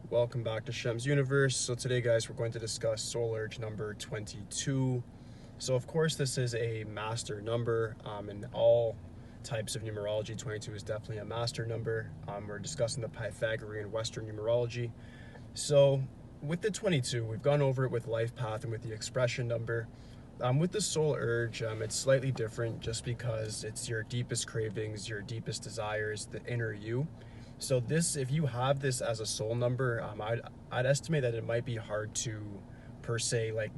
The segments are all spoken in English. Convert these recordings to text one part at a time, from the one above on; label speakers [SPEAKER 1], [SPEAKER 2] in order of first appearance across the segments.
[SPEAKER 1] Welcome back to Shem's Universe. So today, guys, we're going to discuss Soul Urge number 22. So of course, this is a master number. In all types of numerology, 22 is definitely a master number. We're discussing the Pythagorean Western numerology. So with the 22, we've gone over it with life path and with the expression number. With the soul urge, it's slightly different just because it's your deepest cravings, your deepest desires, the inner you. So this, if you have this as a soul number, I'd estimate that it might be hard to, per se, like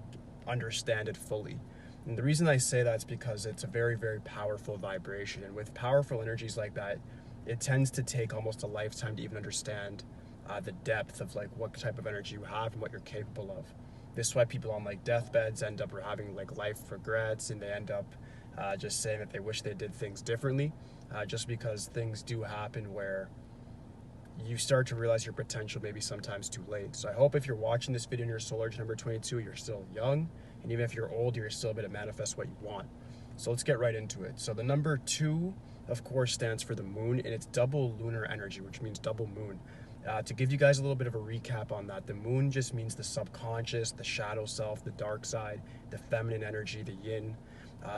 [SPEAKER 1] understand it fully. And the reason I say that is because it's a very, very powerful vibration. And with powerful energies like that, it tends to take almost a lifetime to even understand the depth of like what type of energy you have and what you're capable of. This is why people on like deathbeds end up having like life regrets, and they end up just saying that they wish they did things differently, just because things do happen where you start to realize your potential maybe sometimes too late. So I hope if you're watching this video in your soul urge number 22, you're still young, and even if you're old, you're still able to manifest what you want. So let's get right into it. So the number 2, of course, stands for the moon, and it's double lunar energy, which means double moon. To give you guys a little bit of a recap on that, the moon just means the subconscious, the shadow self, the dark side, the feminine energy, the yin.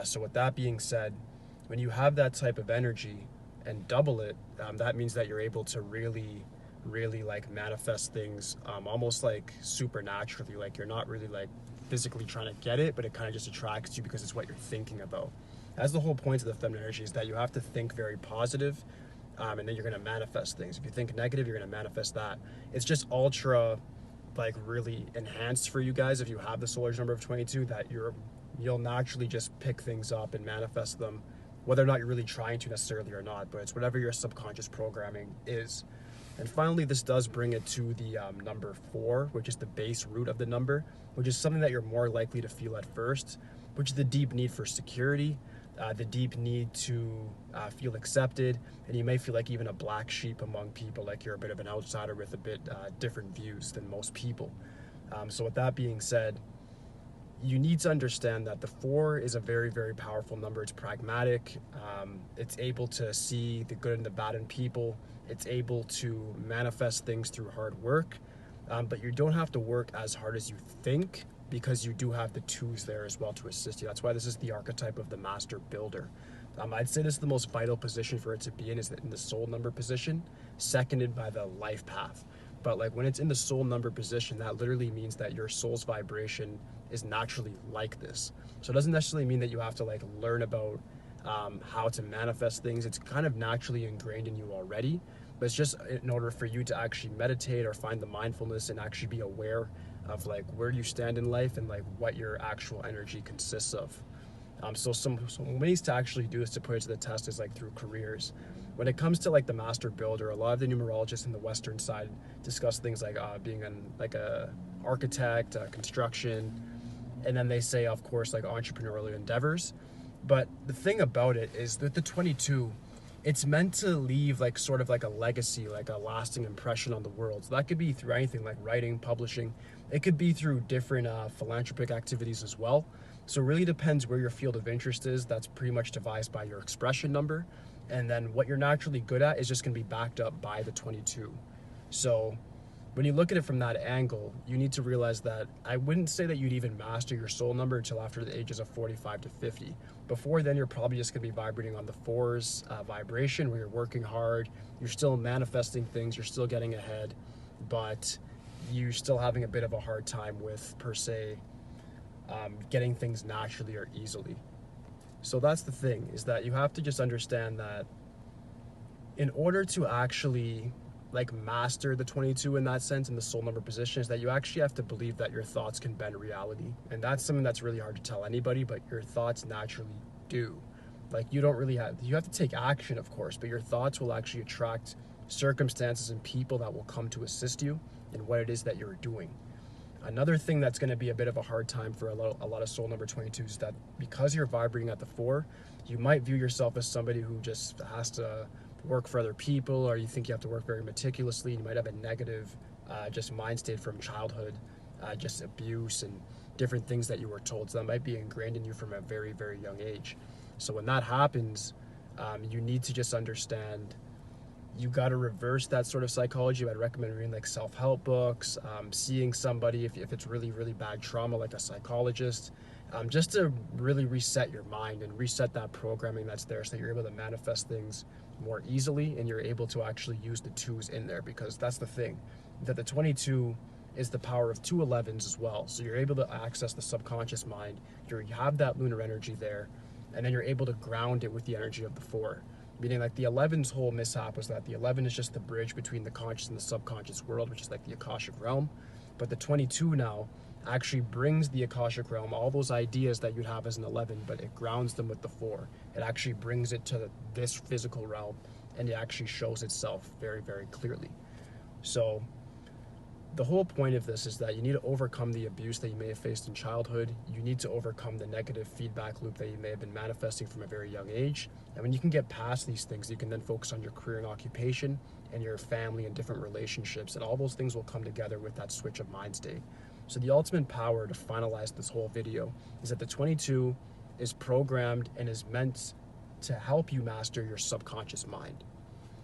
[SPEAKER 1] So with that being said, when you have that type of energy and double it, that means that you're able to really like manifest things almost like supernaturally. Like you're not really like physically trying to get it, but it kind of just attracts you because it's what you're thinking about. That's the whole point of the feminine energy, is that you have to think very positive, and then you're going to manifest things. If you think negative, you're going to manifest that. It's just ultra like really enhanced for you guys if you have the soul urge number of 22, that you'll naturally just pick things up and manifest them, whether or not you're really trying to necessarily or not, but it's whatever your subconscious programming is. And finally, this does bring it to the number 4, which is the base root of the number, which is something that you're more likely to feel at first, which is the deep need for security, the deep need to feel accepted, and you may feel like even a black sheep among people, like you're a bit of an outsider with a bit different views than most people. So with that being said, you need to understand that the 4 is a very, very powerful number. It's pragmatic. It's able to see the good and the bad in people. It's able to manifest things through hard work. But you don't have to work as hard as you think, because you do have the 2s there as well to assist you. That's why this is the archetype of the master builder. I'd say this is the most vital position for it to be in, is in the soul number position, seconded by the life path. But like when it's in the soul number position, that literally means that your soul's vibration is naturally like this. So it doesn't necessarily mean that you have to like learn about how to manifest things. It's kind of naturally ingrained in you already, but it's just in order for you to actually meditate or find the mindfulness and actually be aware of like where you stand in life and like what your actual energy consists of. So some ways to actually do this, to put it to the test, is like through careers. When it comes to like the master builder, a lot of the numerologists in the Western side discuss things like being like a architect, construction, and then they say, of course, like entrepreneurial endeavors. But the thing about it is that the 22, it's meant to leave like sort of like a legacy, like a lasting impression on the world. So that could be through anything like writing, publishing. It could be through different philanthropic activities as well. So it really depends where your field of interest is. That's pretty much devised by your expression number. And then what you're naturally good at is just going to be backed up by the 22. So when you look at it from that angle, you need to realize that I wouldn't say that you'd even master your soul number until after the ages of 45 to 50. Before then, you're probably just going to be vibrating on the 4's vibration, where you're working hard, you're still manifesting things, you're still getting ahead, but you're still having a bit of a hard time with, per se, getting things naturally or easily. So that's the thing, is that you have to just understand that in order to actually like master the 22 in that sense, in the soul number position, is that you actually have to believe that your thoughts can bend reality. And that's something that's really hard to tell anybody, but your thoughts naturally do. Like you don't really you have to take action, of course, but your thoughts will actually attract circumstances and people that will come to assist you in what it is that you're doing. Another thing that's going to be a bit of a hard time for a lot of soul number 22s is that because you're vibrating at the 4, you might view yourself as somebody who just has to work for other people, or you think you have to work very meticulously. You might have a negative just mind state from childhood, just abuse and different things that you were told. So that might be ingrained in you from a very, very young age. So when that happens, you need to just understand you got to reverse that sort of psychology. I'd recommend reading like self-help books, seeing somebody if it's really, really bad trauma, like a psychologist, just to really reset your mind and reset that programming that's there so that you're able to manifest things more easily and you're able to actually use the twos in there, because that's the thing, that the 22 is the power of 2 11s as well. So you're able to access the subconscious mind, you have that lunar energy there, and then you're able to ground it with the energy of the 4. Meaning like the 11's whole mishap was that the 11 is just the bridge between the conscious and the subconscious world, which is like the Akashic realm. But the 22 now actually brings the Akashic realm, all those ideas that you'd have as an 11, but it grounds them with the 4. It actually brings it to this physical realm, and it actually shows itself very, very clearly. So the whole point of this is that you need to overcome the abuse that you may have faced in childhood. You need to overcome the negative feedback loop that you may have been manifesting from a very young age. And when you can get past these things, you can then focus on your career and occupation and your family and different relationships. And all those things will come together with that switch of mind state. So the ultimate power to finalize this whole video is that the 22 is programmed and is meant to help you master your subconscious mind.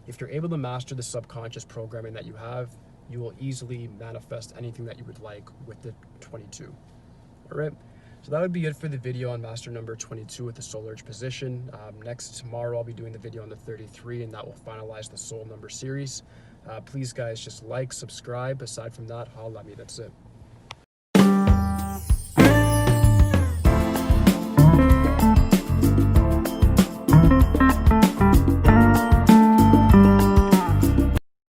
[SPEAKER 1] If you're able to master the subconscious programming that you have, you will easily manifest anything that you would like with the 22. All right, so that would be it for the video on master number 22 with the soul urge position. Tomorrow I'll be doing the video on the 33, and that will finalize the soul number series. Please guys, just like, subscribe. Aside from that, holla at me, that's it.